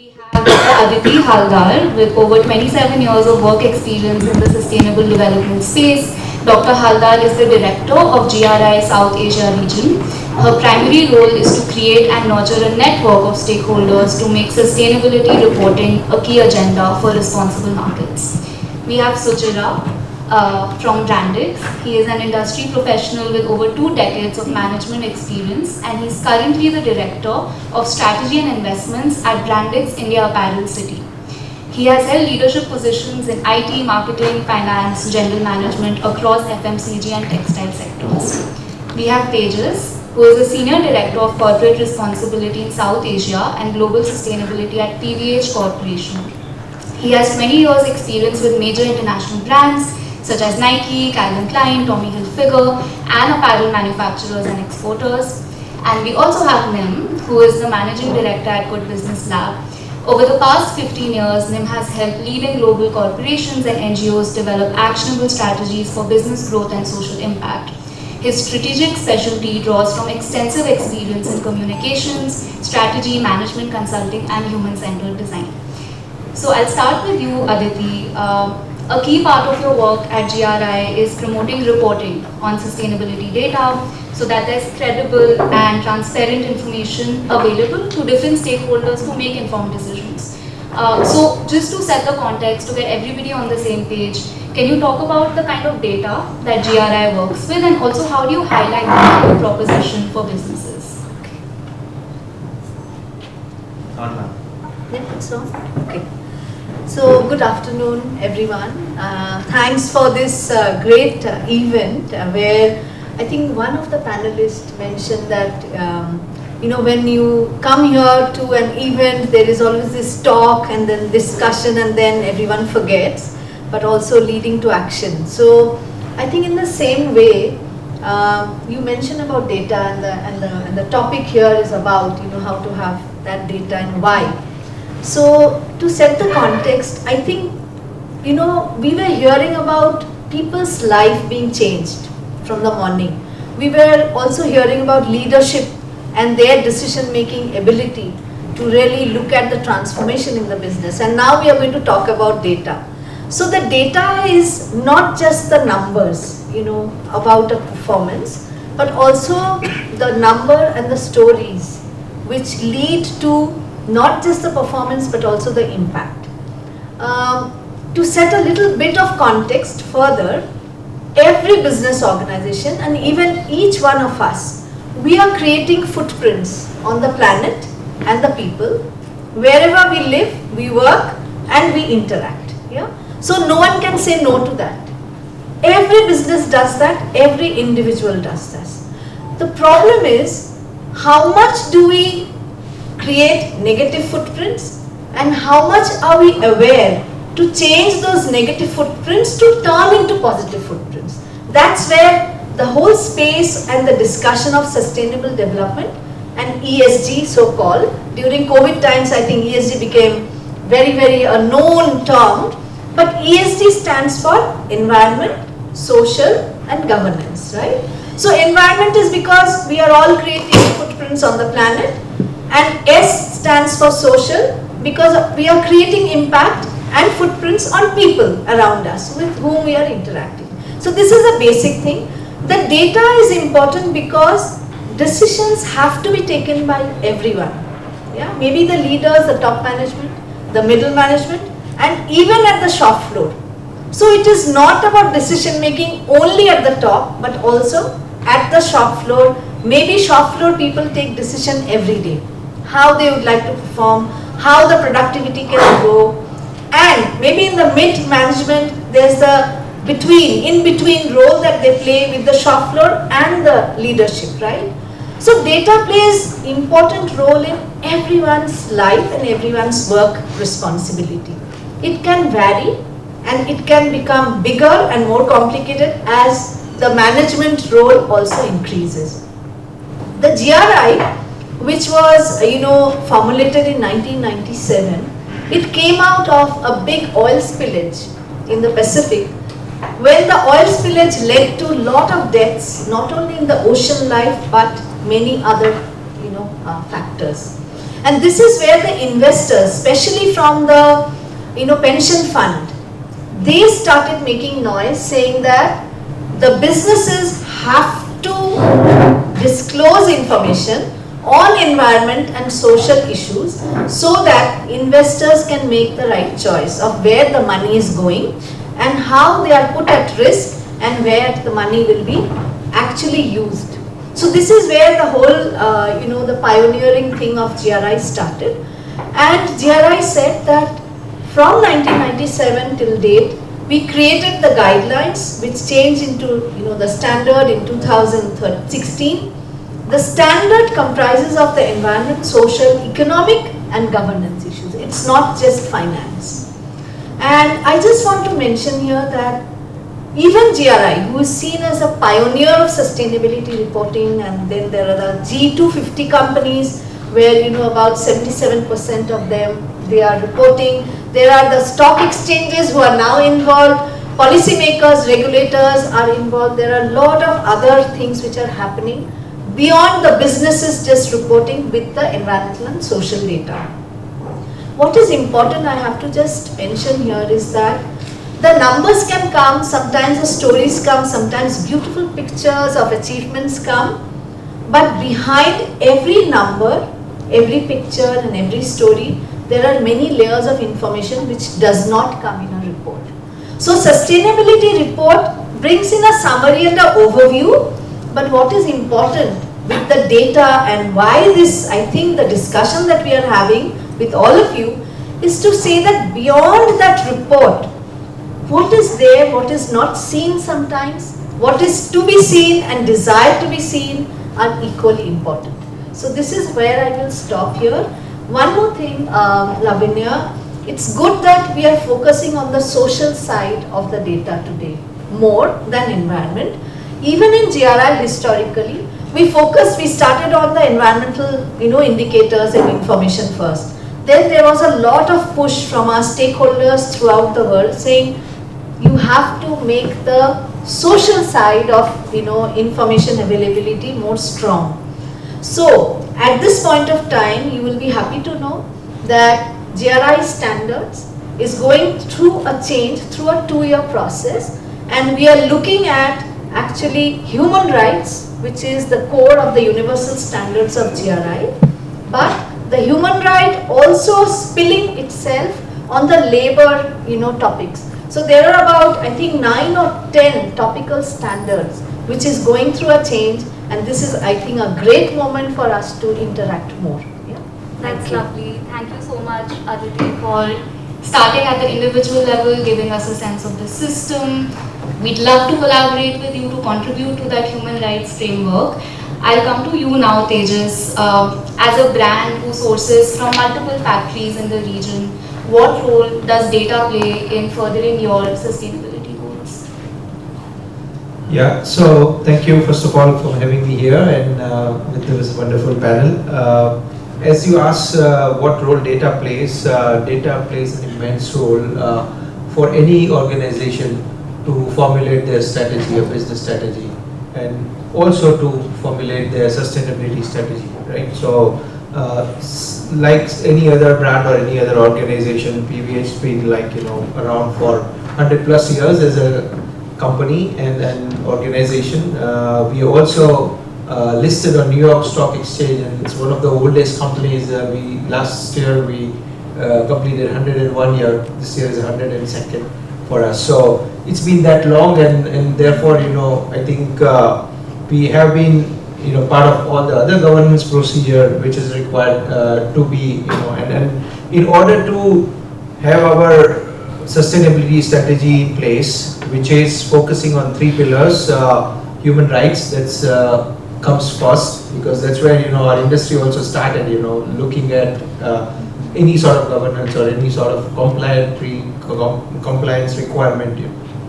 We have Dr. Aditi Haldar with over 27 years of work experience in the sustainable development space. Dr. Haldar is the director of GRI South Asia region. Her primary role is to create and nurture a network of stakeholders to make sustainability reporting a key agenda for responsible markets. We have Suchira from Brandix. He is an industry professional with over 2 decades of management experience, and he is currently the director of strategy and investments at Brandix India Apparel City. He has held leadership positions in IT, marketing, finance, general management across FMCG and textile sectors. We have Tejas, who is a senior director of corporate responsibility in South Asia and global sustainability at PVH Corporation. He has 20 years experience with major international brands such as Nike, Calvin Klein, Tommy Hilfiger, and apparel manufacturers and exporters. And we also have Nim, who is the managing director at Good Business Lab. Over the past 15 years, Nim has helped leading global corporations and NGOs develop actionable strategies for business growth and social impact. His strategic specialty draws from extensive experience in communications, strategy, management consulting, and human-centered design. So I'll start with you, Aditi. A key part of your work at GRI is promoting reporting on sustainability data so that there's credible and transparent information available to different stakeholders to make informed decisions. So just to set the context, to get everybody on the same page, can you talk about the kind of data that GRI works with, and also how do you highlight the value proposition for businesses? Okay. So good afternoon, everyone. Thanks for this great event where I think one of the panelists mentioned that when you come here to an event, there is always this talk and then discussion and then everyone forgets, but also leading to action. So I think in the same way, you mentioned about data, and the topic here is about how to have that data and why. So to set the context, I think we were hearing about people's life being changed from the morning. We were also hearing about leadership and their decision-making ability to really look at the transformation in the business. And now we are going to talk about data. So the data is not just the numbers, about a performance, but also the number and the stories which lead to not just the performance but also the impact. To set a little bit of context further, every business organization and even each one of us, we are creating footprints on the planet and the people. Wherever we live, we work and we interact. Yeah? So no one can say no to that. Every business does that, every individual does this. The problem is, how much do we create negative footprints and how much are we aware to change those negative footprints to turn into positive footprints? That's where the whole space and the discussion of sustainable development and ESG, so-called, during COVID times, I think ESG became very, very a known term, but ESG stands for environment, social and governance, right? So environment is because we are all creating footprints on the planet, and S stands for social because we are creating impact and footprints on people around us with whom we are interacting. So this is a basic thing. The data is important because decisions have to be taken by everyone. Yeah, maybe the leaders, the top management, the middle management, and even at the shop floor. So it is not about decision making only at the top, but also at the shop floor. Maybe shop floor people take decision every day. How they would like to perform, how the productivity can grow, and maybe in the mid management there's a in-between role that they play with the shop floor and the leadership, right? So data plays important role in everyone's life and everyone's work responsibility. It can vary and it can become bigger and more complicated as the management role also increases. The GRI, which was formulated in 1997, it came out of a big oil spillage in the Pacific, when the oil spillage led to a lot of deaths, not only in the ocean life but many other factors. And this is where the investors, especially from the pension fund, they started making noise saying that the businesses have to disclose information on environment and social issues so that investors can make the right choice of where the money is going and how they are put at risk and where the money will be actually used. So this is where the whole, the pioneering thing of GRI started. And GRI said that from 1997 till date, we created the guidelines which changed into, the standard in 2016. The standard comprises of the environment, social, economic and governance issues. It's not just finance. And I just want to mention here that even GRI, who is seen as a pioneer of sustainability reporting, and then there are the G250 companies where about 77% of them, they are reporting. There are the stock exchanges who are now involved, policymakers, regulators are involved. There are a lot of other things which are happening beyond the businesses just reporting with the environmental and social data. What is important I have to just mention here is that the numbers can come, sometimes the stories come, sometimes beautiful pictures of achievements come, but behind every number, every picture and every story, there are many layers of information which does not come in a report. So sustainability report brings in a summary and an overview, but what is important with the data and why this, I think the discussion that we are having with all of you is to say that beyond that report, what is there, what is not seen sometimes, what is to be seen and desired to be seen are equally important. So this is where I will stop here. One more thing, Lavanya, it's good that we are focusing on the social side of the data today more than environment. Even in GRI historically, we started on the environmental indicators and information first. Then there was a lot of push from our stakeholders throughout the world saying you have to make the social side of information availability more strong. So at this point of time, you will be happy to know that GRI standards is going through a change through a 2-year process, and we are looking at actually human rights, which is the core of the universal standards of GRI, but the human right also spilling itself on the labor topics. So there are about I think 9 or 10 topical standards which is going through a change, and this is I think a great moment for us to interact more. Yeah? That's lovely. Thank you so much, Aditi, for starting at the individual level, giving us a sense of the system. We'd love to collaborate with you to contribute to that human rights framework. I'll come to you now, Tejas. As a brand who sources from multiple factories in the region, what role does data play in furthering your sustainability goals? Yeah, so thank you first of all for having me here and with this wonderful panel. As you asked what role data plays an immense role for any organization to formulate their strategy, a business strategy, and also to formulate their sustainability strategy, right? So like any other brand or any other organization, PVH has been around for 100 plus years as a company and an organization. We also listed on New York Stock Exchange, and it's one of the oldest companies. Last year we completed 101 year. This year is 102nd for us. So it's been that long, and therefore I think we have been part of all the other governance procedure which is required to be and in order to have our sustainability strategy in place, which is focusing on 3 pillars. Human rights, that's comes first, because that's where our industry also started looking at any sort of governance or any sort of compliance requirement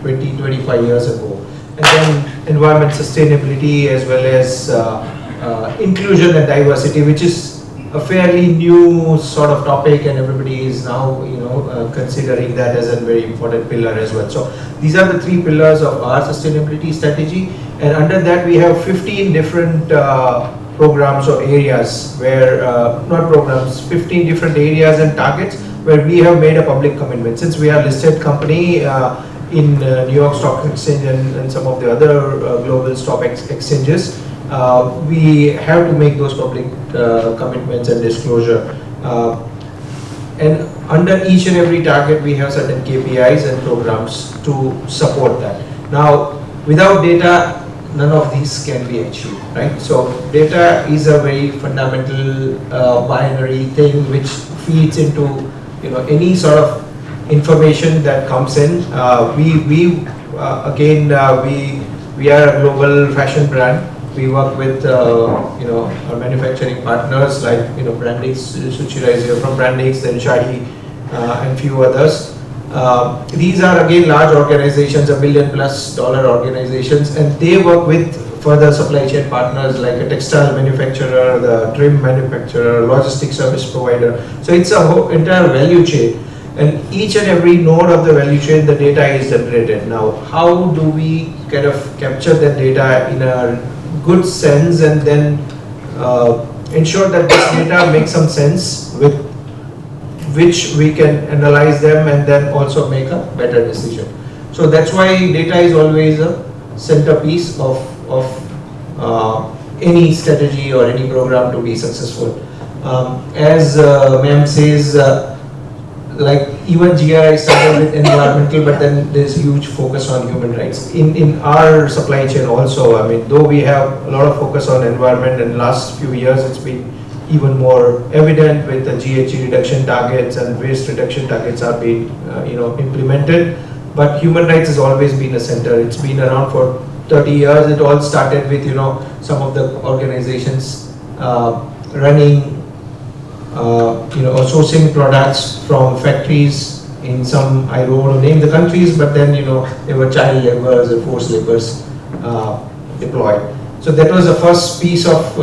20-25 years ago. And then environment sustainability, as well as inclusion and diversity, which is a fairly new sort of topic, and everybody is now considering that as a very important pillar as well. So these are the 3 pillars of our sustainability strategy, and under that we have 15 different programs or areas where, not programs, 15 different areas and targets where we have made a public commitment. Since we are listed company in New York Stock Exchange and some of the other global stock exchanges, we have to make those public commitments and disclosure. And under each and every target, we have certain KPIs and programs to support that. Now, without data, none of these can be achieved, right? So data is a very fundamental binary thing which feeds into any sort of information that comes in. We are a global fashion brand. We work with our manufacturing partners like Brandix, Suchira is here from Brandix, then Shahi and few others. These are again large organizations, $1 billion+ organizations, and they work with further supply chain partners like a textile manufacturer, the trim manufacturer, logistic service provider. So it's a whole entire value chain, and each and every node of the value chain, the data is generated. Now, how do we kind of capture that data in a good sense and then ensure that this data makes some sense with which we can analyze them and then also make a better decision. So that's why data is always a centerpiece of any strategy or any program to be successful. As ma'am says, like even GRI started with environmental, but then there's huge focus on human rights. In our supply chain also, I mean, though we have a lot of focus on environment, and last few years it's been even more evident with the GHG reduction targets and waste reduction targets are being implemented. But human rights has always been a center. It's been around for 30 years. It all started with some of the organizations running or sourcing products from factories in some, I don't want to name the countries, but then there were child laborers and forced laborers deployed. So that was the first piece of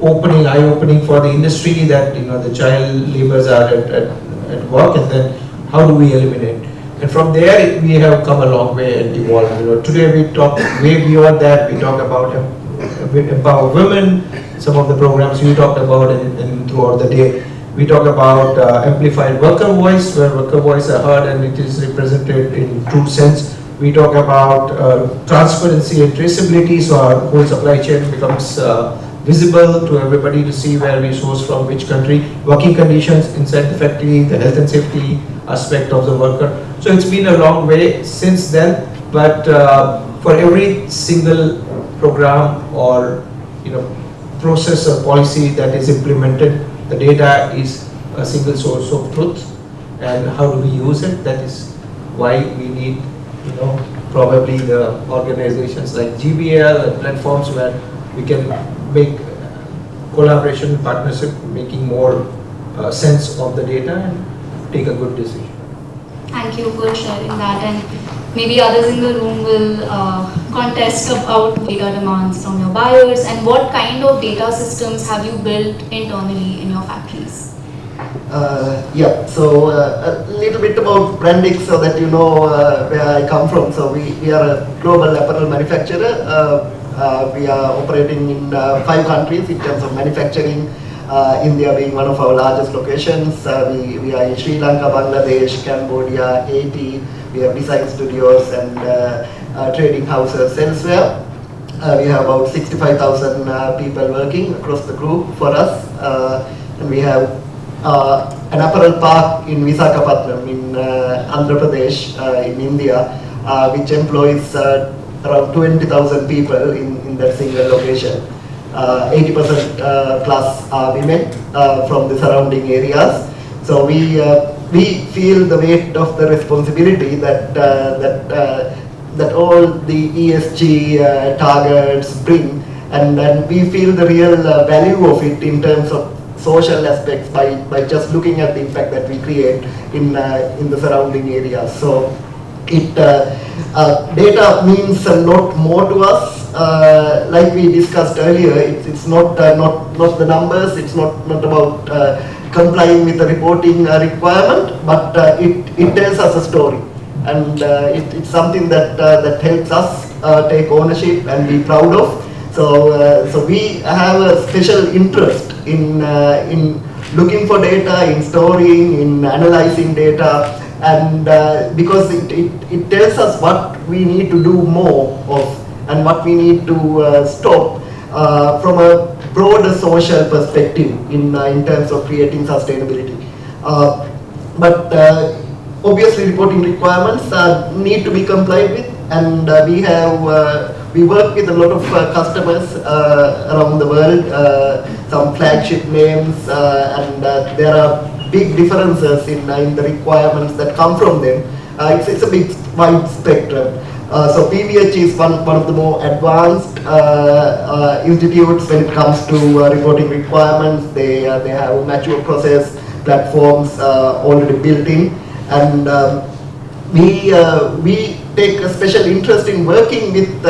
eye-opening for the industry, that the child laborers are at work, and then how do we eliminate? And from there we have come a long way and evolved. Today we talk way beyond that. We talk about empower women. Some of the programs we talked about and throughout the day. We talk about amplified worker voice, where worker voice are heard and it is represented in true sense. We talk about transparency and traceability, so our whole supply chain becomes visible to everybody to see where we source from which country, working conditions inside the factory, the health and safety aspect of the worker. So it's been a long way since then, but for every single program or process or policy that is implemented, the data is a single source of truth, and how do we use it? That is why we need probably the organizations like GBF and platforms where we can make collaboration, partnership, making more sense of the data and take a good decision. Thank you for sharing that, and maybe others in the room will contest about data demands from your buyers, and what kind of data systems have you built internally in your factories? So a little bit about Brandix so that you know where I come from. So we are a global apparel manufacturer. We are operating in 5 countries in terms of manufacturing. India being one of our largest locations. We are in Sri Lanka, Bangladesh, Cambodia, Haiti. We have design studios and trading houses elsewhere. We have about 65,000 people working across the group for us. And we have an apparel park in Visakhapatnam in Andhra Pradesh in India, which employs around 20,000 people in that single location. 80% plus are women from the surrounding areas. So we feel the weight of the responsibility that all the ESG targets bring, and we feel the real value of it in terms of social aspects by just looking at the impact that we create in the surrounding areas. So data means a lot more to us. Like we discussed earlier, it's not the numbers. It's not about complying with the reporting requirement, but it tells us a story, and it's something that helps us take ownership and be proud of. So we have a special interest in looking for data, in storing, in analyzing data, and because it tells us what we need to do more of and what we need to stop from a broader social perspective in terms of creating sustainability. But obviously reporting requirements need to be complied with, and we work with a lot of customers around the world, some flagship names, and there are big differences in the requirements that come from them. It's a big wide spectrum. So PVH is one of the more advanced institutes when it comes to reporting requirements. They have mature process platforms already built in, and we take a special interest in working with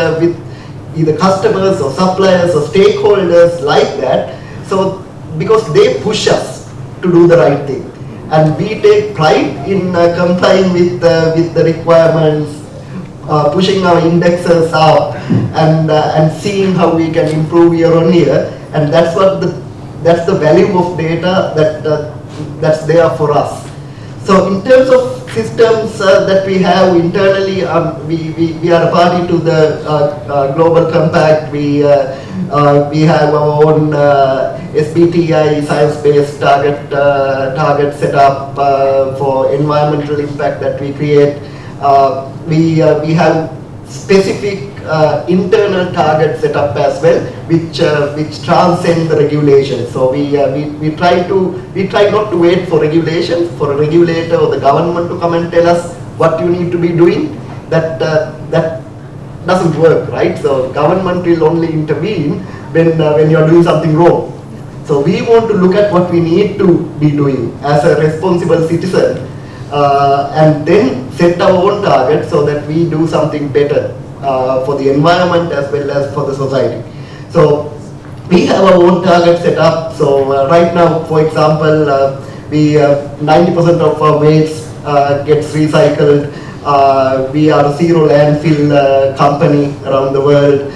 either customers or suppliers or stakeholders like that. So because they push us to do the right thing, and we take pride in complying with the requirements, pushing our indexes up, and seeing how we can improve year on year, and that's the value of data that's there for us. So in terms of systems that we have internally, we are a party to the Global Compact. We have our own SBTI, science-based target set up for environmental impact that we create. We have specific internal targets set up as well, which transcend the regulations. So we try not to wait for regulations, for a regulator or the government to come and tell us what you need to be doing. That doesn't work, right? So government will only intervene when you're doing something wrong. So we want to look at what we need to be doing as a responsible citizen, and then set our own target so that we do something better for the environment as well as for the society. So we have our own target set up. So right now, for example, 90% of our waste gets recycled. We are a zero landfill company around the world.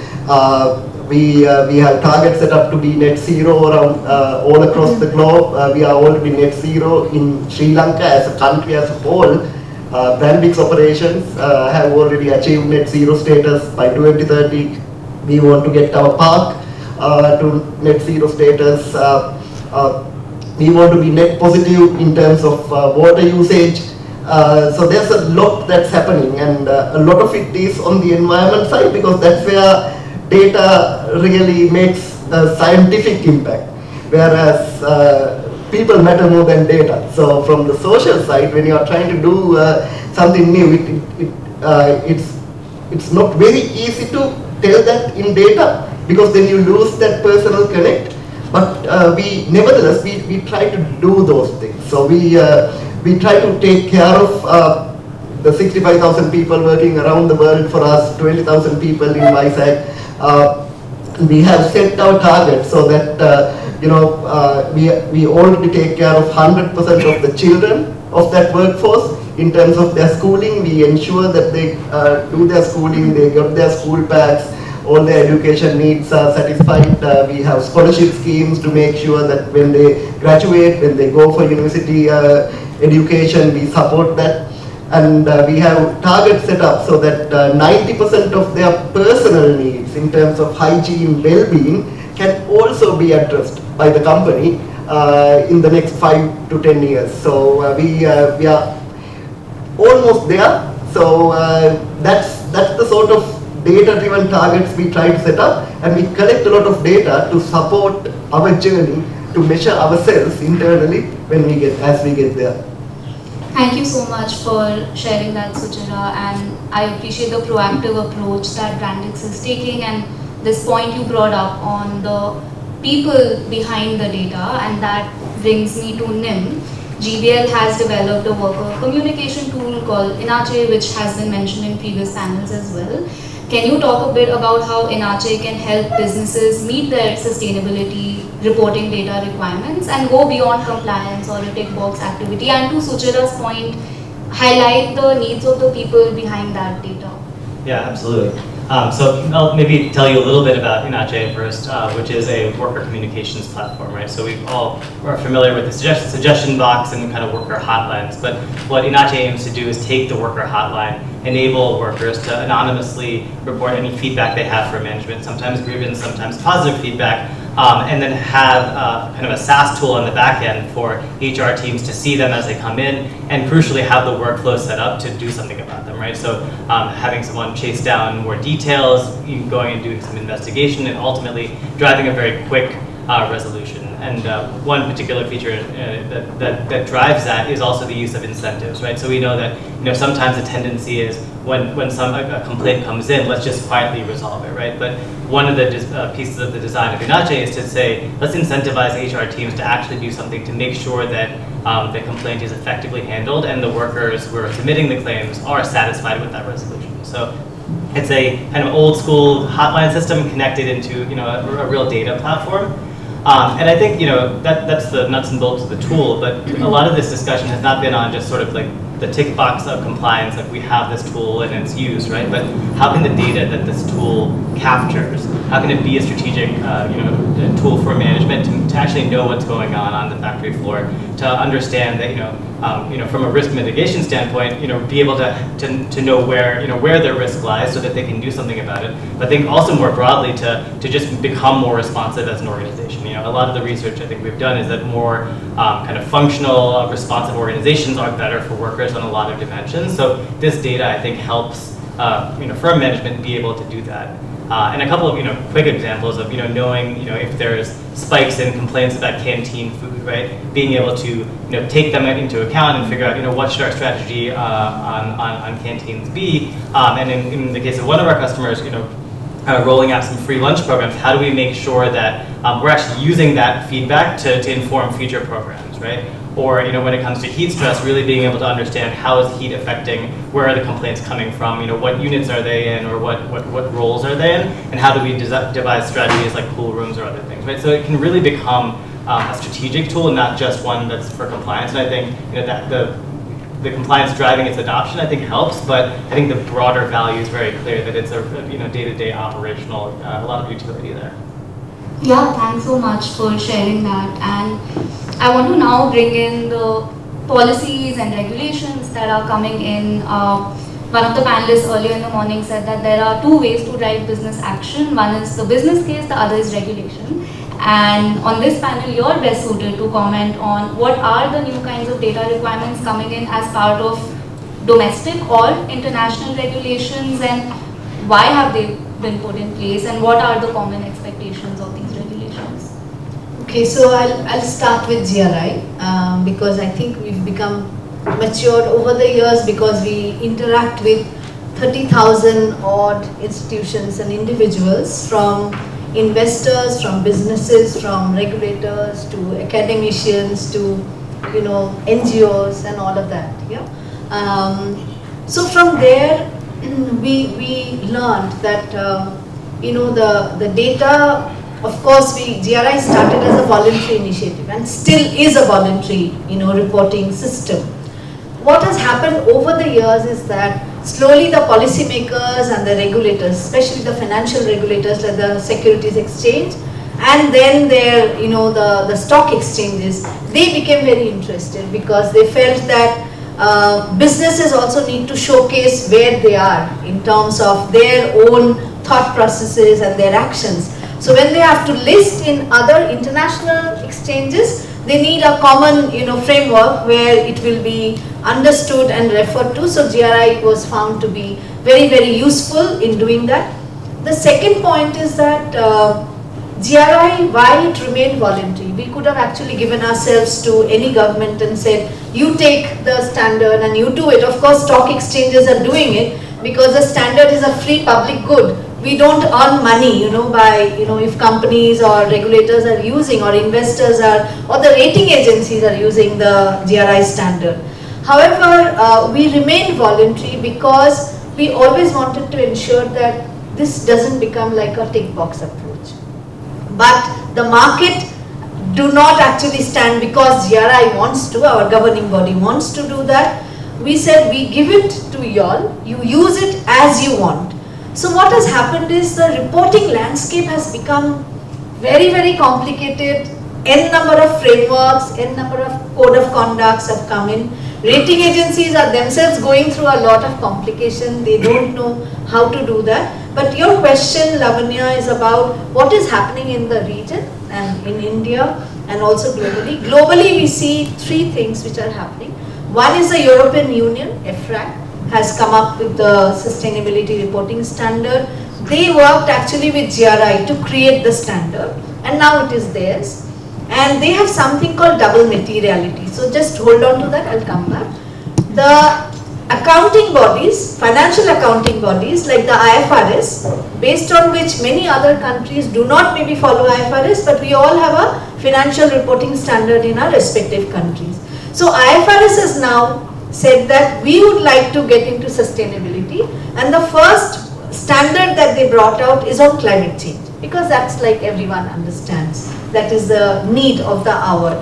We have targets set up to be net zero around all across the globe. We are already net zero in Sri Lanka as a country as a whole. Brandix operations have already achieved net zero status by 2030. We want to get our park to net zero status. We want to be net positive in terms of water usage. So there's a lot that's happening, and a lot of it is on the environment side, because that's where data really makes a scientific impact, whereas people matter more than data. So from the social side, when you are trying to do something new, it's not very easy to tell that in data, because then you lose that personal connect. But nevertheless we try to do those things. So we try to take care of the 65,000 people working around the world for us, 20,000 people in MySAC. We have set our targets so that we already take care of 100% of the children of that workforce in terms of their schooling. We ensure that they do their schooling, they get their school bags, all their education needs are satisfied. We have scholarship schemes to make sure that when they graduate, when they go for university education, we support that. And we have targets set up so that 90% of their personal needs in terms of hygiene, well-being can also be addressed by the company in the next 5 to 10 years. So we are almost there. So that's the sort of data-driven targets we try to set up, and we collect a lot of data to support our journey to measure ourselves internally as we get there. Thank you so much for sharing that, Suchira, and I appreciate the proactive approach that Brandix is taking, and this point you brought up on the people behind the data, and that brings me to NIM. GBL has developed a worker communication tool called Inache, which has been mentioned in previous panels as well. Can you talk a bit about how Inache can help businesses meet their sustainability reporting data requirements and go beyond compliance or a tick box activity? And to Suchira's point, highlight the needs of the people behind that data. Yeah, absolutely. So I'll maybe tell you a little bit about Inache first, which is a worker communications platform, right? So we all are familiar with the suggestion box and kind of worker hotlines, but what Inache aims to do is take the worker hotline, enable workers to anonymously report any feedback they have for management, sometimes grievance, sometimes positive feedback, and then have kind of a SaaS tool on the back end for HR teams to see them as they come in, and crucially have the workflow set up to do something about them, right? So having someone chase down more details, going and doing some investigation, and ultimately driving a very quick resolution. And one particular feature that drives that is also the use of incentives, right? So we know that sometimes the tendency is when a complaint comes in, let's just quietly resolve it, right? But one of the pieces of the design of Inache is to say, let's incentivize HR teams to actually do something to make sure that the complaint is effectively handled and the workers who are submitting the claims are satisfied with that resolution. So it's a kind of old school hotline system connected into a real data platform. And I think that's the nuts and bolts of the tool, but a lot of this discussion has not been on just sort of like the tick box of compliance, like we have this tool and it's used, right? But how can the data that this tool captures, how can it be a strategic a tool for management to actually know what's going on the factory floor, to understand that from a risk mitigation standpoint, be able to know where their risk lies so that they can do something about it. But I think also more broadly to just become more responsive as an organization. A lot of the research I think we've done is that more kind of functional, responsive organizations are better for workers on a lot of dimensions. So this data I think helps firm management be able to do that. And a couple of quick examples of knowing if there's spikes in complaints about canteen food, right? Being able to take them into account and figure out what should our strategy on canteens be. And in the case of one of our customers, rolling out some free lunch programs, how do we make sure that we're actually using that feedback to inform future programs, right? Or when it comes to heat stress, really being able to understand how is heat affecting, where are the complaints coming from, what units are they in, or what roles are they in, and how do we devise strategies like cool rooms or other things, right? So it can really become a strategic tool and not just one that's for compliance. And I think that the compliance driving its adoption I think helps, but I think the broader value is very clear that it's a day-to-day operational, a lot of utility there. Yeah, thanks so much for sharing that. And I want to now bring in the policies and regulations that are coming in. One of the panelists earlier in the morning said that there are two ways to drive business action. One is the business case, the other is regulation. And on this panel, you're best suited to comment on what are the new kinds of data requirements coming in as part of domestic or international regulations, and why have they been put in place, and what are the common expectations of these regulations? Okay, so I'll start with GRI because I think we've become matured over the years because we interact with 30,000 odd institutions and individuals, from investors, from businesses, from regulators to academicians to NGOs and all of that. Yeah. So from there we learned that the data. Of course, GRI started as a voluntary initiative and still is a voluntary, reporting system. What has happened over the years is that slowly the policymakers and the regulators, especially the financial regulators like the Securities Exchange, and then the stock exchanges, they became very interested because they felt that businesses also need to showcase where they are in terms of their own thought processes and their actions. So when they have to list in other international exchanges, they need a common framework where it will be understood and referred to. So GRI was found to be very, very useful in doing that. The second point is that GRI, why it remained voluntary. We could have actually given ourselves to any government and said, you take the standard and you do it. Of course, stock exchanges are doing it because the standard is a free public good. We don't earn money, by, if companies or regulators are using, or investors are, or the rating agencies are using the GRI standard. However, we remain voluntary because we always wanted to ensure that this doesn't become like a tick box approach. But the market do not actually stand because GRI wants to, our governing body wants to do that. We said we give it to y'all, you use it as you want. So what has happened is the reporting landscape has become very, very complicated. N number of frameworks, N number of code of conducts have come in. Rating agencies are themselves going through a lot of complication. They don't know how to do that. But your question, Lavanya, is about what is happening in the region and in India and also globally. Globally, we see three things which are happening. One is the European Union, EFRAG, has come up with the sustainability reporting standard. They worked actually with GRI to create the standard, and now it is theirs. And they have something called double materiality. So just hold on to that, I'll come back. The accounting bodies, financial accounting bodies like the IFRS, based on which many other countries do not maybe follow IFRS, but we all have a financial reporting standard in our respective countries. So IFRS has now said that we would like to get into sustainability, and the first standard that they brought out is on climate change, because that's like everyone understands. That is the need of the hour.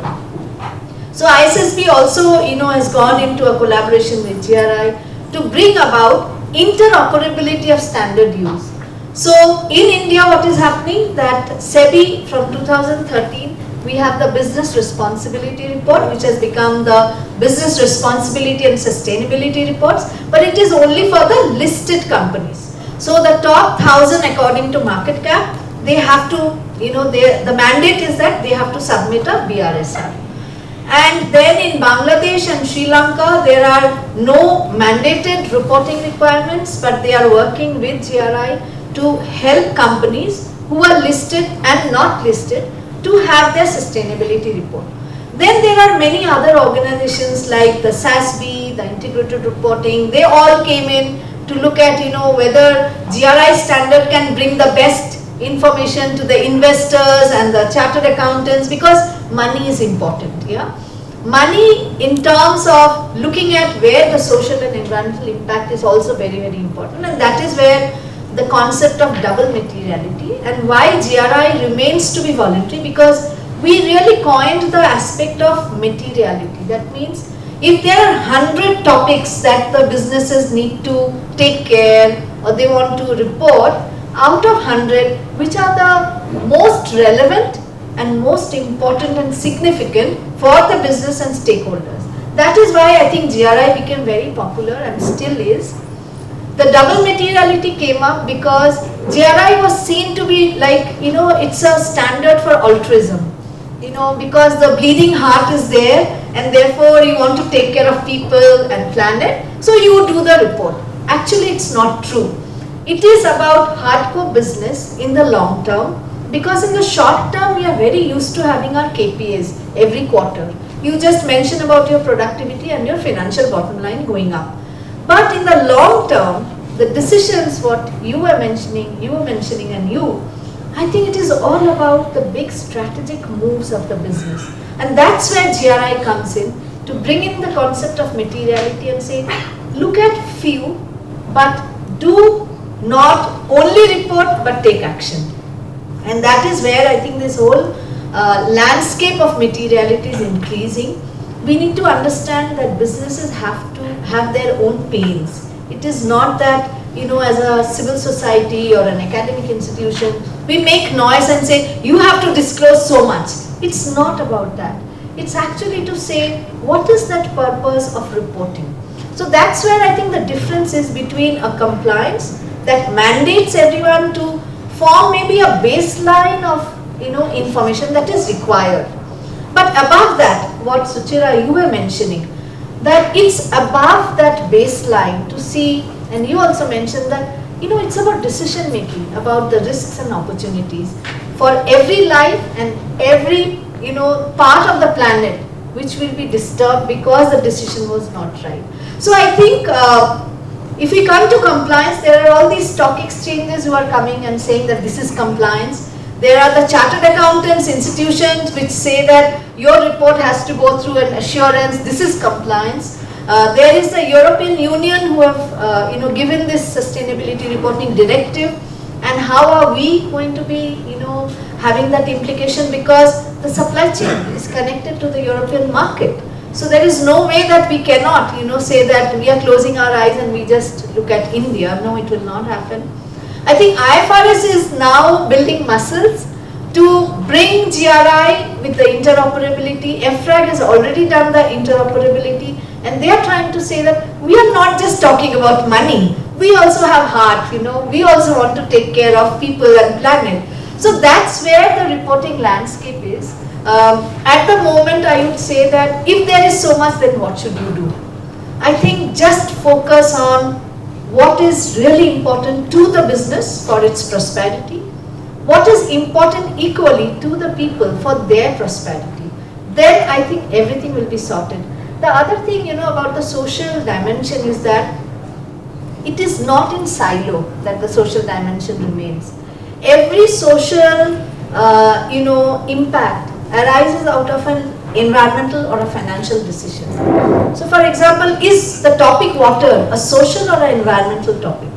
So ISSB also, has gone into a collaboration with GRI to bring about interoperability of standard use. So in India, what is happening that SEBI from 2013, we have the business responsibility report, which has become the business responsibility and sustainability reports, but it is only for the listed companies. So the top 1,000 according to market cap, they have to, the mandate is that they have to submit a BRSR. And then in Bangladesh and Sri Lanka, there are no mandated reporting requirements, but they are working with GRI to help companies who are listed and not listed to have their sustainability report. Then there are many other organizations like the SASB, the integrated reporting. They all came in to look at, whether GRI standard can bring the best information to the investors and the chartered accountants, because money is important. Money in terms of looking at where the social and environmental impact is also very, very important, and that is where the concept of double materiality and why GRI remains to be voluntary, because we really coined the aspect of materiality. That means if there are 100 topics that the businesses need to take care or they want to report, out of 100, which are the most relevant and most important and significant for the business and stakeholders. That is why I think GRI became very popular and still is. The double materiality came up because GRI was seen to be like, it's a standard for altruism. Because the bleeding heart is there and therefore you want to take care of people and planet, so you do the report. Actually, it's not true. It is about hardcore business in the long term, because in the short term we are very used to having our KPIs every quarter. You just mention about your productivity and your financial bottom line going up. But in the long term, the decisions what you were mentioning and you, I think it is all about the big strategic moves of the business. And that's where GRI comes in, to bring in the concept of materiality and say, look at few, but do not only report but take action. And that is where I think this whole landscape of materiality is increasing. We need to understand that businesses have to have their own pains. It is not that, as a civil society or an academic institution, we make noise and say, you have to disclose so much. It's not about that. It's actually to say, what is that purpose of reporting? So that's where I think the difference is between a compliance that mandates everyone to form maybe a baseline of information that is required. But above that, what Suchira you were mentioning, that it's above that baseline to see, and you also mentioned that it's about decision making, about the risks and opportunities for every life and every part of the planet which will be disturbed because the decision was not right. So I think if we come to compliance, there are all these stock exchanges who are coming and saying that this is compliance. There are the chartered accountants institutions which say that your report has to go through an assurance, this is compliance. There is the European Union who have given this sustainability reporting directive, and how are we going to be having that implication, because the supply chain is connected to the European market. So there is no way that we cannot say that we are closing our eyes and we just look at India. No, it will not happen. I think IFRS is now building muscles to bring GRI with the interoperability. EFRAG has already done the interoperability, and they are trying to say that we are not just talking about money, we also have heart, we also want to take care of people and planet. So that's where the reporting landscape is. At the moment, I would say that if there is so much, then what should you do? I think just focus on what is really important to the business for its prosperity, what is important equally to the people for their prosperity. Then I think everything will be sorted. The other thing, about the social dimension is that it is not in silo that the social dimension remains. Every social, impact arises out of an environmental or a financial decision. So for example, is the topic water a social or an environmental topic?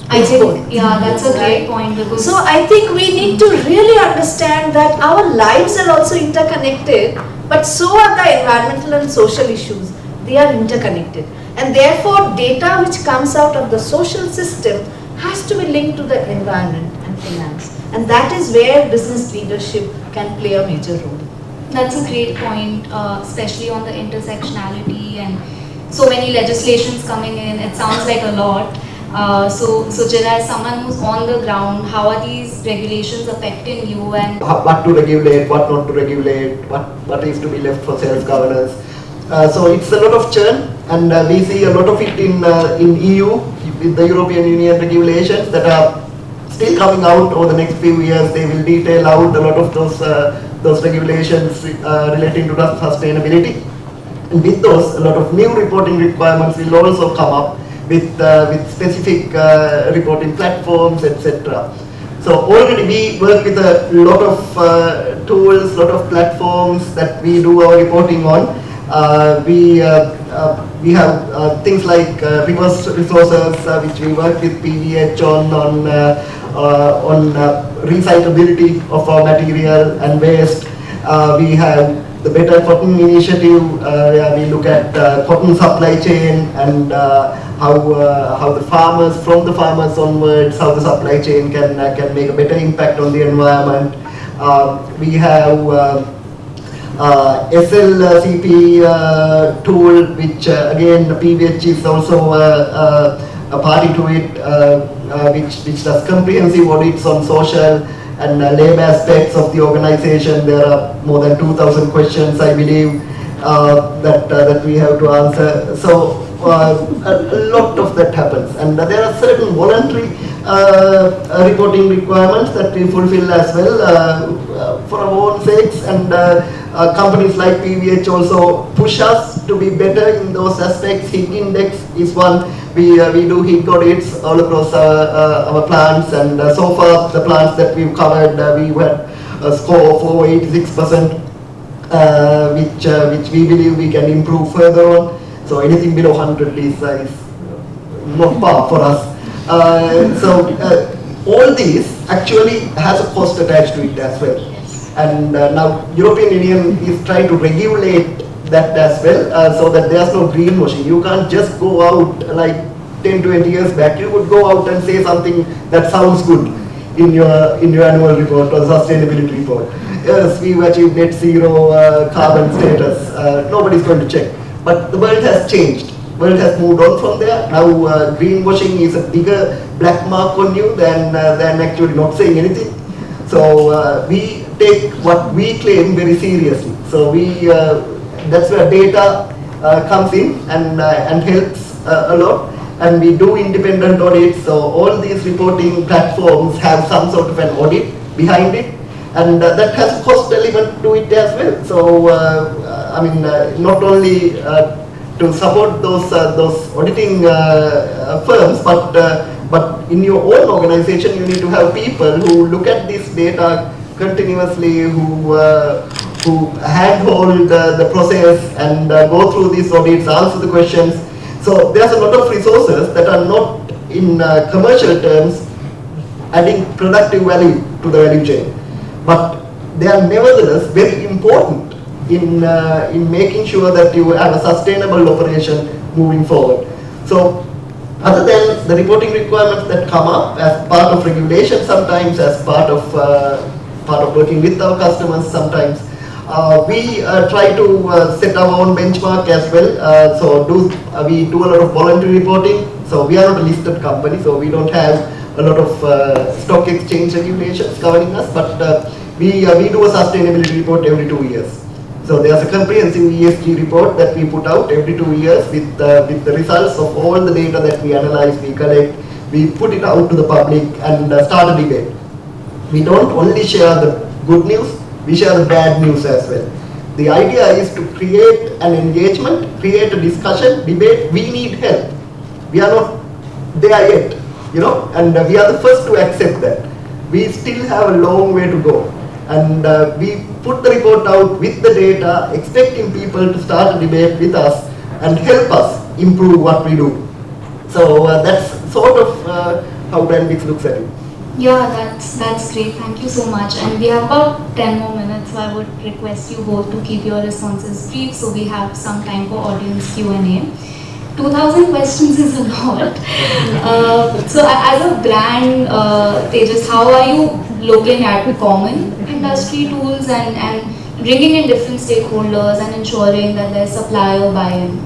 I think, yeah, that's a great point, because So I think we need to really understand that our lives are also interconnected, but so are the environmental and social issues. They are interconnected. And therefore, data which comes out of the social system has to be linked to the environment and finance. And that is where business leadership can play a major role. that's a great point, especially on the intersectionality and so many legislations coming in. It sounds like a lot. So Jira, as someone who's on the ground, how are these regulations affecting you? And What to regulate, what not to regulate, what is to be left for self-governance. So it's a lot of churn, and we see a lot of it in EU with the European Union regulations that are still coming out over the next few years. They will detail out a lot of those regulations relating to sustainability. And with those, a lot of new reporting requirements will also come up with specific reporting platforms, etc. So already we work with a lot of tools, lot of platforms that we do our reporting on. We have things like reverse resources, which we work with PVH on recyclability of our material and waste. We have the Better Cotton Initiative, where we look at cotton supply chain and how the farmers, from the farmers onwards, how the supply chain can make a better impact on the environment. We have SLCP tool, which again the PVH is also a party to it, which does comprehensive audits on social and labor aspects of the organization. There are more than 2,000 questions, I believe, that we have to answer. So a lot of that happens, and there are certain voluntary reporting requirements that we fulfill as well for our own sakes, and companies like PVH also push us to be better in those aspects. HIG index is one. We do HIG audits all across our plants, and so far the plants that we've covered, we had a score of over 86%, which we believe we can improve further on. So anything below 100 is not par for us. All these actually has a cost attached to it as well. And now European Union is trying to regulate that as well, so that there's no greenwashing. You can't just go out like 10-20 years back. You would go out and say something that sounds good in your annual report or sustainability report. Yes, we've achieved net zero carbon status. Nobody's going to check. But the world has changed. World has moved on from there. Now greenwashing is a bigger black mark on you than actually not saying anything. So we take what we claim very seriously. So that's where data comes in and helps a lot. And we do independent audits. So all these reporting platforms have some sort of an audit behind it, and that has a cost element to it as well. So I mean, not only to support those auditing firms, but in your own organization, you need to have people who look at this data continuously, who handhold the process and go through these audits, answer the questions. So there's a lot of resources that are not in commercial terms adding productive value to the value chain, but they are nevertheless very important in making sure that you have a sustainable operation moving forward. So Other than the reporting requirements that come up as part of regulation, sometimes as part of working with our customers, sometimes we try to set our own benchmark as well. We do a lot of voluntary reporting. So we are not a listed company, so we don't have a lot of stock exchange regulations governing us, but we do a sustainability report every 2 years. So there's a comprehensive ESG report that we put out every 2 years with the results of all the data that we analyze, we collect, we put it out to the public and start a debate. We don't only share the good news, we share the bad news as well. The idea is to create an engagement, create a discussion, debate. We need help. We are not there yet, and we are the first to accept that. We still have a long way to go. And we put the report out with the data, expecting people to start a debate with us and help us improve what we do. So that's sort of how Brandix looks at it. Yeah, that's great. Thank you so much. And we have about 10 more minutes, so I would request you both to keep your responses brief so we have some time for audience Q&A. 2,000 questions is a lot. So as a brand, Tejas, how are you looking at common industry tools and bringing in different stakeholders and ensuring that there's supplier buy-in?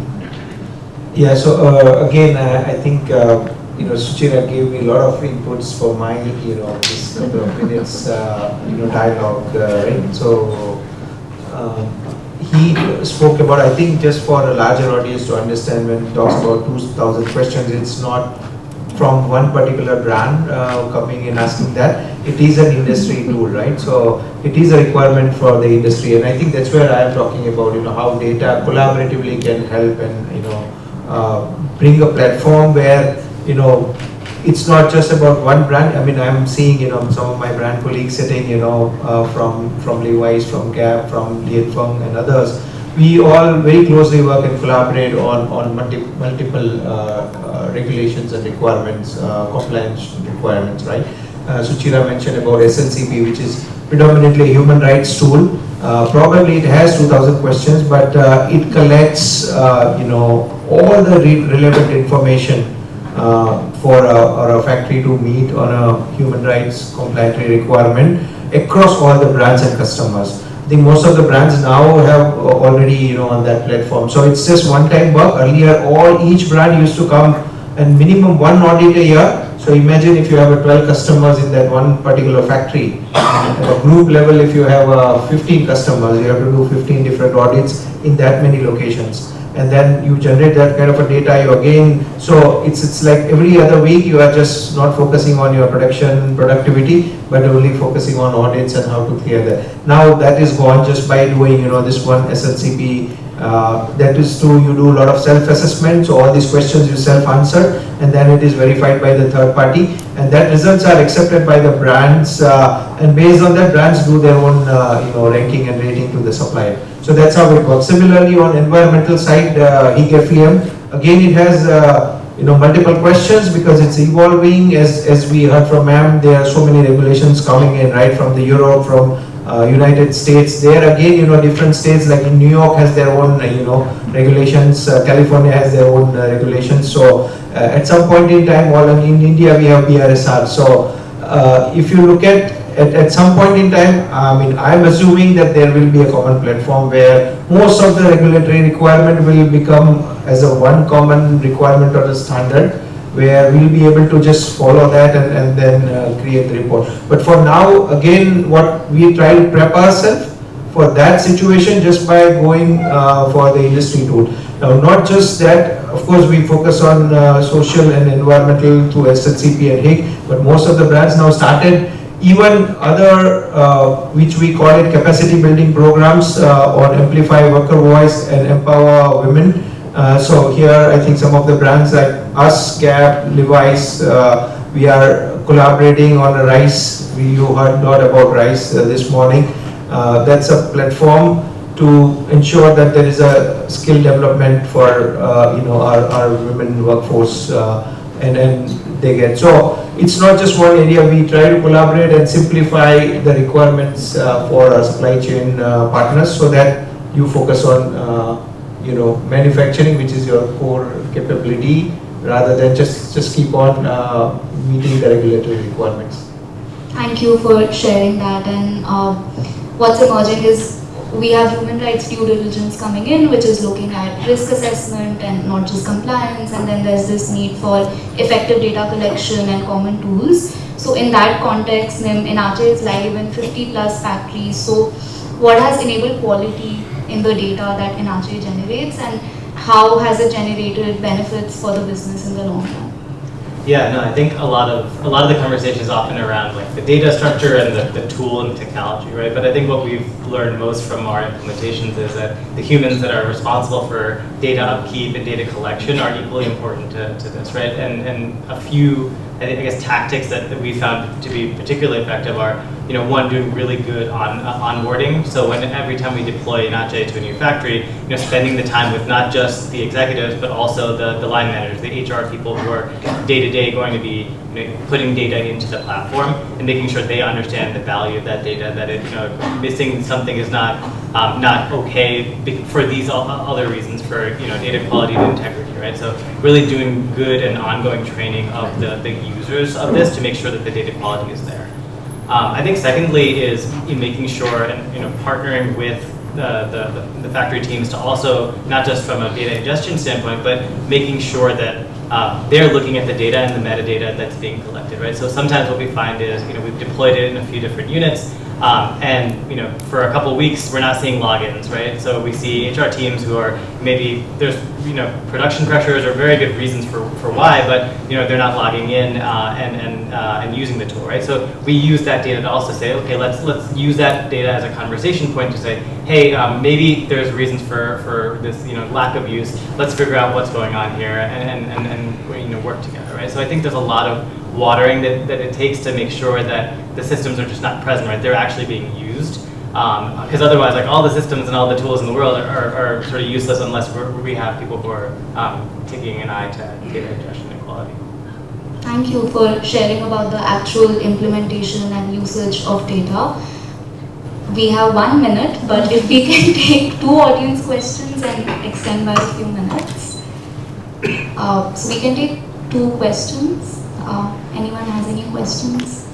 Yeah, so again, I think Suchira gave me a lot of inputs for my this couple of minutes dialogue, right? So he spoke about, I think, just for a larger audience to understand, when he talks about 2,000 questions, it's not from one particular brand coming and asking that. It is an industry tool, right? So it is a requirement for the industry, and I think that's where I am talking about, how data collaboratively can help and bring a platform where it's not just about one brand. I mean, I'm seeing some of my brand colleagues sitting from Levi's, from Gap, from Lian Feng and others. We all very closely work and collaborate on multiple regulations and requirements, compliance requirements, right? Suchira mentioned about SLCP, which is predominantly a human rights tool. Probably it has 2,000 questions, but it collects all the relevant information for a factory to meet on a human rights compliant requirement across all the brands and customers. I think most of the brands now have already on that platform. So it's just one-time work. Earlier, each brand used to come and minimum one audit a year. So imagine if you have 12 customers in that one particular factory. At a group level, if you have 15 customers, you have to do 15 different audits in that many locations. And then you generate that kind of a data, you again, so it's like every other week you are just not focusing on your productivity, but only focusing on audits and how to clear that. Now that is gone just by doing this one SLCP. That is true, you do a lot of self-assessment, so all these questions you self-answer, and then it is verified by the third party, and that results are accepted by the brands, and based on that, brands do their own ranking and rating to the supplier. So that's how it works. Similarly, on environmental side, HEG-FEM, again it has multiple questions because it's evolving. As we heard from ma'am, there are so many regulations coming in, right, from the Europe, from United States. There again, different states like in New York has their own, regulations. California has their own regulations. So at some point in time, in India we have BRSR. So if you look at some point in time, I'm assuming that there will be a common platform where most of the regulatory requirement will become as a one common requirement or a standard, where we'll be able to just follow that and then create the report. But for now, again, what we try to prep ourselves for that situation just by going for the industry tool. Now, not just that, of course, we focus on social and environmental through SLCP and HIG, but most of the brands now started even other, which we call it capacity building programs on amplify worker voice and empower women. So here, I think some of the brands like us, Gap, Levi's, we are collaborating on a RISE. You heard a lot about RISE this morning. That's a platform to ensure that there is a skill development for our women workforce, and they get. So it's not just one area. We try to collaborate and simplify the requirements for our supply chain partners, so that you focus on manufacturing, which is your core capability, rather than just keep on meeting the regulatory requirements. Thank you for sharing that. And what's emerging is we have human rights due diligence coming in, which is looking at risk assessment and not just compliance. And then there's this need for effective data collection and common tools. So in that context, Inache is live in 50 plus factories. So what has enabled quality in the data that Inache generates, and how has it generated benefits for the business in the long run? Yeah, no, I think a lot of the conversation is often around like the data structure and the tool and technology, right? But I think what we've learned most from our implementations is that the humans that are responsible for data upkeep and data collection are equally important to this, right? And a few, I guess, tactics that we found to be particularly effective are, one, doing really good on onboarding. So every time we deploy Inache to a new factory, spending the time with not just the executives, but also the line managers, the HR people who are day-to-day going to be putting data into the platform and making sure they understand the value of that data, that missing something is not okay for these other reasons, for data quality and integrity, right? So really doing good and ongoing training of the users of this to make sure that the data quality is there. I think secondly is making sure and partnering with the factory teams to also, not just from a data ingestion standpoint, but making sure that they're looking at the data and the metadata that's being collected, right? So sometimes what we find is, we've deployed it in a few different units, and for a couple of weeks we're not seeing logins, right? So we see HR teams who are maybe there's production pressures or very good reasons for why, but they're not logging in and using the tool, right? So we use that data to also say, okay, let's use that data as a conversation point to say, hey, maybe there's reasons for this lack of use. Let's figure out what's going on here and work together, right? So I think there's a lot of watering that it takes to make sure that the systems are just not present, right? They're actually being used. Because otherwise, like, all the systems and all the tools in the world are sort of useless unless we have people who are taking an eye to data ingestion and quality. Thank you for sharing about the actual implementation and usage of data. We have 1 minute, but if we can take 2 audience questions and extend by a few minutes. So we can take 2 questions. Anyone has any questions?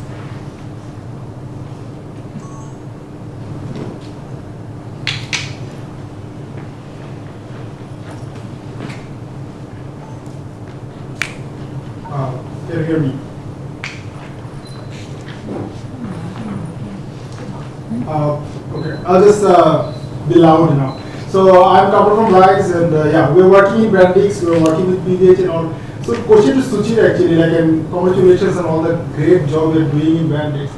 Can you hear me? Okay, I'll just be loud now. So I'm Kapil from Garg, and yeah, we're working in Brandix, we're working with PVH and all. So question to Suchir actually, and congratulations on all the great job you're doing in Brandix.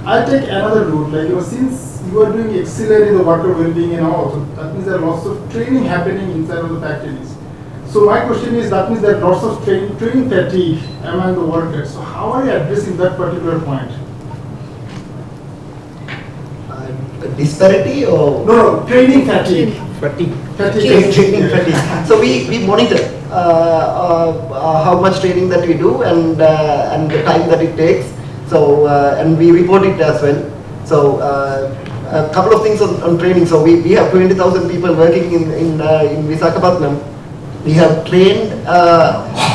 I'll take another route, since you are doing excellent in the worker well-being and all, so that means there are lots of training happening inside of the factories. So my question is, that means there are lots of training fatigue among the workers. So how are you addressing that particular point? Disparity or? No, training fatigue. Fatigue. Fatigue. Training fatigue. So we monitor how much training that we do and the time that it takes. So and we report it as well. So a couple of things on training. So we have 20,000 people working in Visakhapatnam. We have trained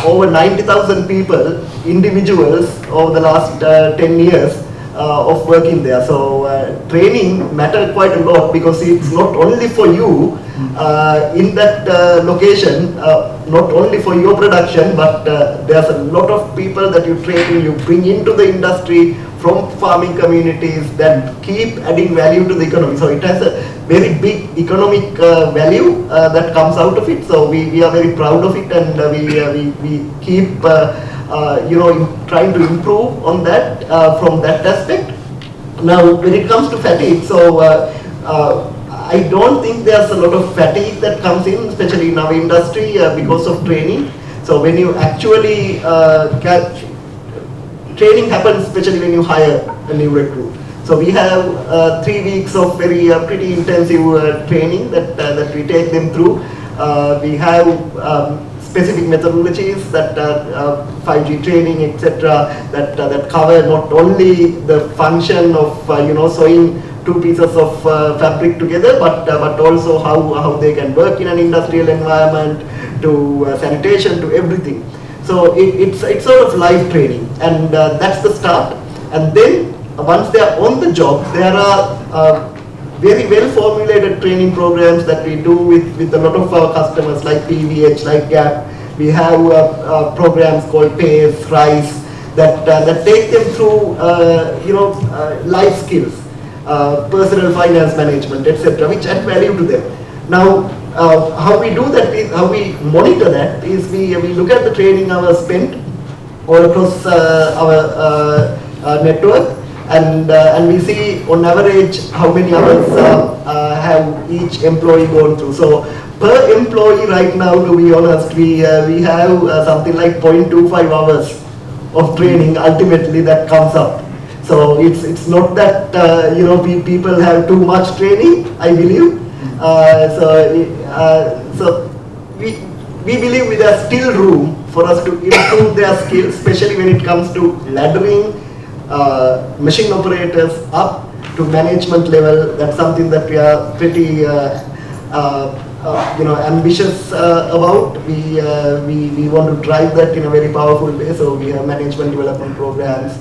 over 90,000 people, individuals, over the last 10 years of working there. So training matters quite a lot because it's not only for you in that location, not only for your production, but there's a lot of people that you train, you bring into the industry from farming communities that keep adding value to the economy. So it has a very big economic value that comes out of it. So we are very proud of it, and we keep trying to improve on that from that aspect. Now, when it comes to fatigue, so I don't think there's a lot of fatigue that comes in, especially in our industry because of training. So when you actually training happens, especially when you hire a new recruit. So we have 3 weeks of pretty intensive training that we take them through. We have specific methodologies that 5G training, etc., that cover not only the function of sewing 2 pieces of fabric together, but also how they can work in an industrial environment, to sanitation, to everything. So it's sort of live training, and that's the start. And then once they are on the job, there are very well formulated training programs that we do with a lot of our customers like PVH, like Gap. We have programs called PACE, RISE, that take them through life skills, personal finance management, etc., which add value to them. Now, how we do that is, how we monitor that is we look at the training hours spent all across our network, and we see on average how many hours have each employee gone through. So per employee right now, to be honest, we have something like 0.25 hours of training ultimately that comes up. So it's not that people have too much training, I believe. So we believe there's still room for us to improve their skills, especially when it comes to laddering machine operators up to management level. That's something that we are pretty ambitious about. We want to drive that in a very powerful way. So we have management development programs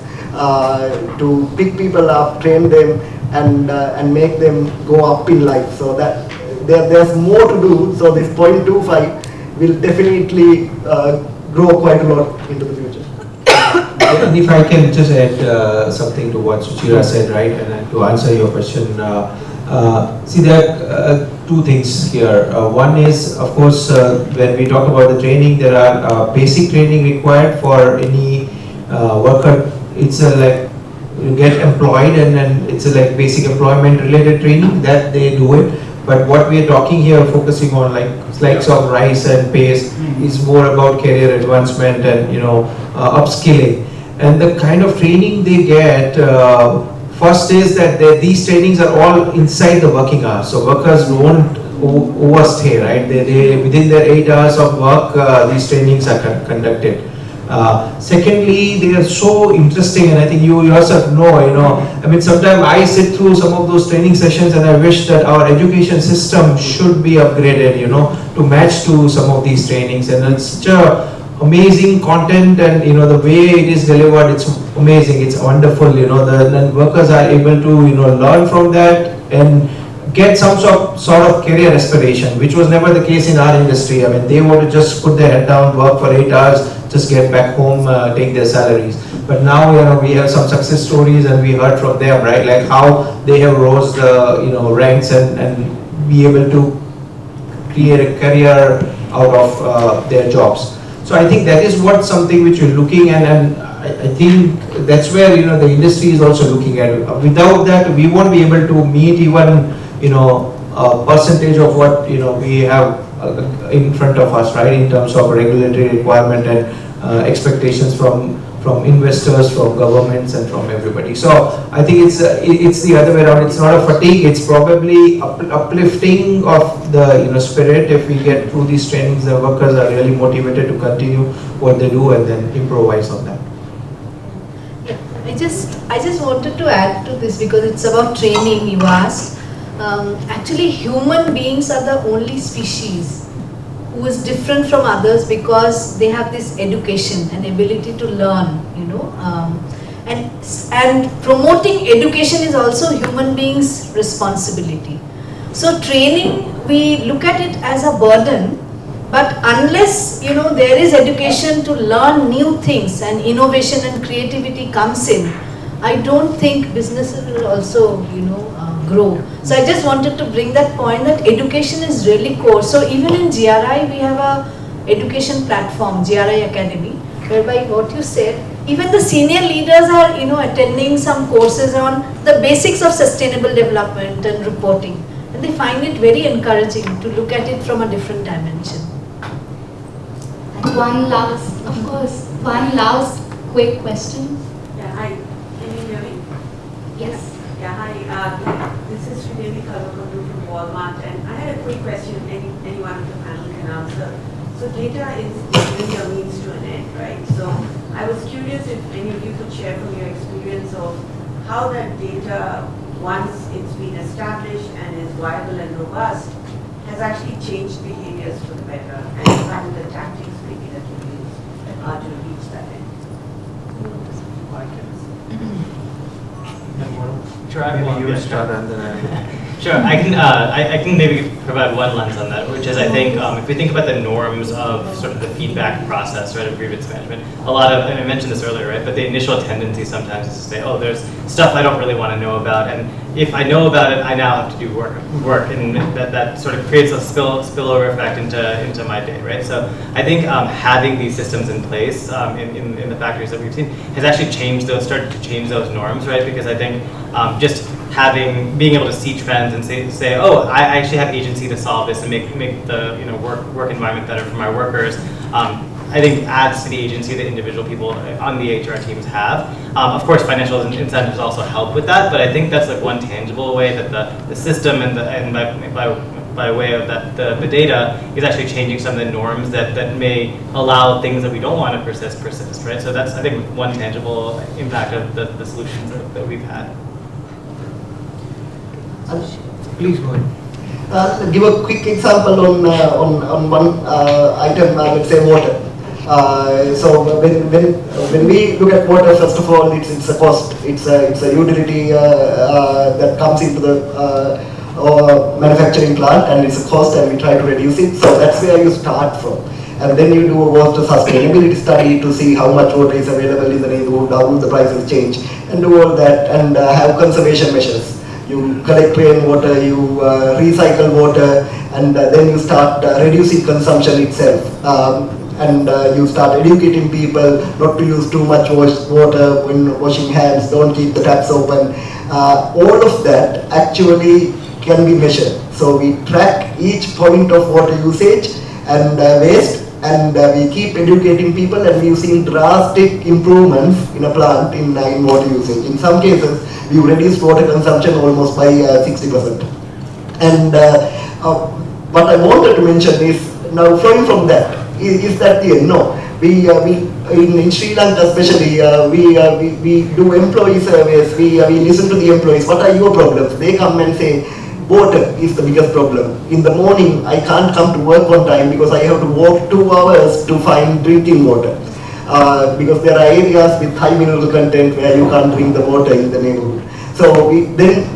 to pick people up, train them, and make them go up in life. So that there's more to do. So this 0.25 will definitely grow quite a lot into the future. And if I can just add something to what Suchira said, right, and to answer your question, see, there are two things here. One is, of course, when we talk about the training, there are basic training required for any worker. It's like you get employed, and then it's like basic employment related training that they do it. But what we are talking here, focusing on like likes of RISE and PACE, is more about career advancement and upskilling. And the kind of training they get, first is that these trainings are all inside the working hours. So workers don't overstay, right? They within their 8 hours of work, these trainings are conducted. Secondly, they are so interesting, and I think you yourself know, I mean, sometimes I sit through some of those training sessions and I wish that our education system should be upgraded, to match to some of these trainings. And it's such a amazing content, and the way it is delivered, it's amazing, it's wonderful. The workers are able to learn from that and get some sort of career aspiration, which was never the case in our industry. I mean, they want to just put their head down, work for 8 hours, just get back home, take their salaries. But now we have some success stories, and we heard from them, right, like how they have rose the ranks and be able to create a career out of their jobs. So I think that is what something which we're looking at, and I think that's where the industry is also looking at. Without that, we won't be able to meet even a percentage of what we have in front of us, right, in terms of regulatory requirement and expectations from investors, from governments, and from everybody. So I think it's the other way around. It's not a fatigue. It's probably uplifting of the spirit. If we get through these trainings, the workers are really motivated to continue what they do and then improvise on that. I just wanted to add to this because it's about training. You asked. Actually, human beings are the only species who is different from others because they have this education and ability to learn, and promoting education is also human beings' responsibility. So training, we look at it as a burden, but unless there is education to learn new things and innovation and creativity comes in, I don't think businesses will also grow. So I just wanted to bring that point that education is really core. So even in GRI, we have a education platform, GRI Academy, whereby what you said, even the senior leaders are attending some courses on the basics of sustainable development and reporting, and they find it very encouraging to look at it from a different dimension. And one last quick question. Yeah, hi. Can you hear me? Yes. Yeah, hi. This is Sridevi Kalvakundu from Walmart, and I had a quick question anyone on the panel can answer. So data is really a means to an end, right? So I was curious if any of you could share from your experience of how that data, once it's been established and is viable and robust, has actually changed behaviors for the better, and some of the tactics maybe that you use Sure, Maybe you yeah, start sure. and then Sure, I can maybe provide one lens on that, which is I think if we think about the norms of sort of the feedback process, right, of grievance management, a lot of, and I mentioned this earlier, right, but the initial tendency sometimes is to say, oh, there's stuff I don't really want to know about, and if I know about it, I now have to do work, and that sort of creates a spillover effect into my day, right? So I think having these systems in place in the factories that we've seen has actually started to change those norms, right? Because I think just being able to see trends and say, oh, I actually have agency to solve this and make the work environment better for my workers. I think adds to the agency that individual people on the HR teams have. Of course, financial incentives also help with that, but I think that's like one tangible way that the system and by way of that the data is actually changing some of the norms that may allow things that we don't want to persist, right? So that's, I think, one tangible impact of the solutions that we've had. please go ahead. Give a quick example on one item, let's say water. So when we look at water, first of all, it's a cost. It's a utility that comes into the manufacturing plant, and it's a cost, and we try to reduce it. So that's where you start from. And then you do a water sustainability study to see how much water is available in the neighborhood, how the prices change, and do all that, and have conservation measures. You collect rainwater, you recycle water, and then you start reducing consumption itself. And you start educating people not to use too much water when washing hands, don't keep the taps open. All of that actually can be measured. So we track each point of water usage and waste, and we keep educating people, and we've seen drastic improvements in a plant in water usage. In some cases, we've reduced water consumption almost by 60%. And what I wanted to mention is, now flowing from that, is that the no. We in Sri Lanka especially, we do employee surveys, we listen to the employees, what are your problems? They come and say, water is the biggest problem. In the morning, I can't come to work on time because I have to walk 2 hours to find drinking water. Because there are areas with high mineral content where you can't drink the water in the neighborhood. So we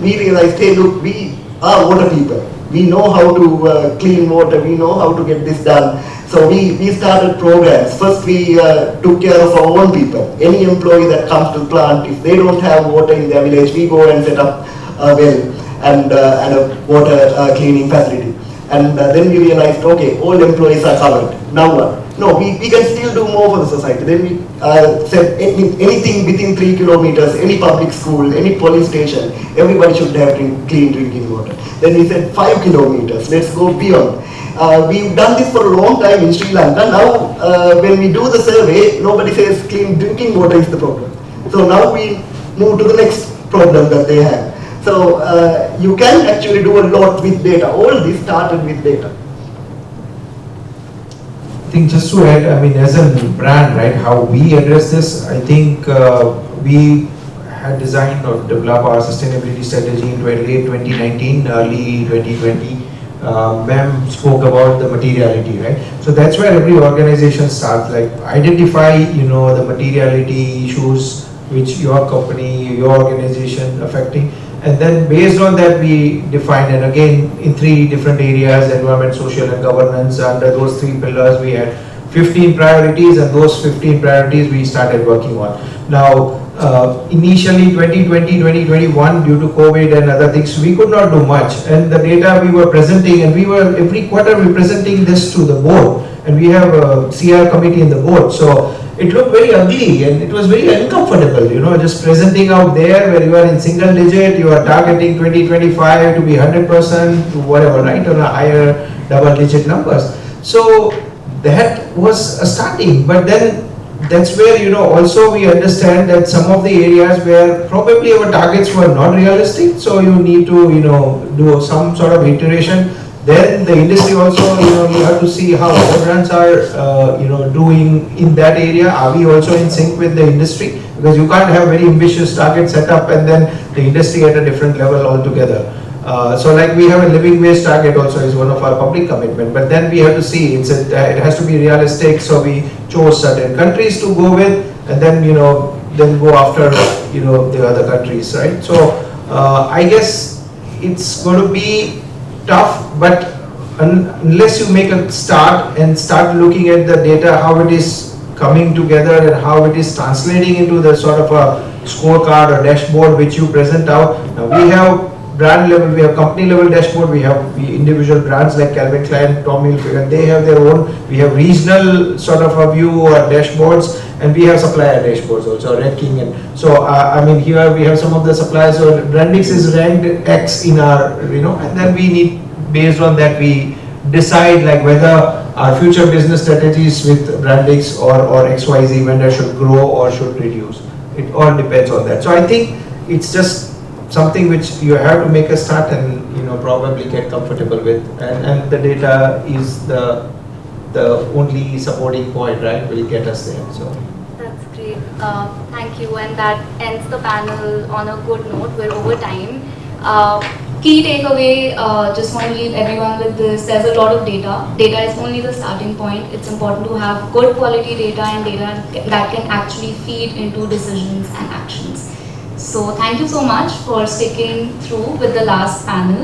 realized, hey, look, we are water people. We know how to clean water, we know how to get this done. So we started programs. First we took care of our own people. Any employee that comes to the plant, if they don't have water in their village, we go and set up a well and a water cleaning facility. And then we realized, okay, all employees are covered. Now what? No, we can still do more for the society. Then we said anything within 3 kilometers, any public school, any police station, everybody should have clean drinking water. Then we said 5 kilometers, let's go beyond. We've done this for a long time in Sri Lanka. Now, when we do the survey, nobody says clean drinking water is the problem. So now we move to the next problem that they have. So you can actually do a lot with data. All this started with data. I think just to add, I mean, as a brand, right, how we address this, I think we had designed or developed our sustainability strategy in late 2019, early 2020. Ma'am spoke about the materiality, right? So that's where every organization starts, like identify, the materiality issues which your company, your organization affecting. And then based on that, we define, and again, in 3 different areas, environment, social and governance, under those 3 pillars, we had 15 priorities, and those 15 priorities we started working on. Now, initially 2020, 2021, due to COVID and other things, we could not do much. And the data we were presenting, and we were, every quarter we presenting this to the board, and we have a CR committee in the board. So it looked very ugly and it was very uncomfortable, just presenting out there where you are in single digit, you are targeting 2025 to be 100% to whatever, right, on a higher double digit numbers. So that was a starting, but then that's where, also we understand that some of the areas where probably our targets were not realistic, so you need to, do some sort of iteration. Then the industry also, you have to see how other brands are, doing in that area. Are we also in sync with the industry? Because you can't have very ambitious targets set up and then the industry at a different level altogether. So like we have a living wage target also is one of our public commitment, but then we have to see it has to be realistic. So we chose certain countries to go with, and then then go after the other countries, right? So I guess it's going to be tough, but unless you make a start and start looking at the data, how it is coming together and how it is translating into the sort of a scorecard or dashboard which you present out. Now we have brand level, we have company level dashboard, we have individual brands like Calvin Klein, Tommy Hilfiger, they have their own. We have regional sort of a view or dashboards, and we have supplier dashboards also, Red King. And so I mean here we have some of the suppliers. So Brandix is ranked X in our, and then we need, based on that we decide like whether our future business strategies with Brandix or XYZ vendor should grow or should reduce. It all depends on that. So I think it's just something which you have to make a start and probably get comfortable with, and the data is the only supporting point, right, will get us there. So That's great. Thank you. And that ends the panel on a good note. We're over time. Key takeaway, just want to leave everyone with this. There's a lot of data. Data is only the starting point. It's important to have good quality data and data that can actually feed into decisions and actions. So thank you so much for sticking through with the last panel.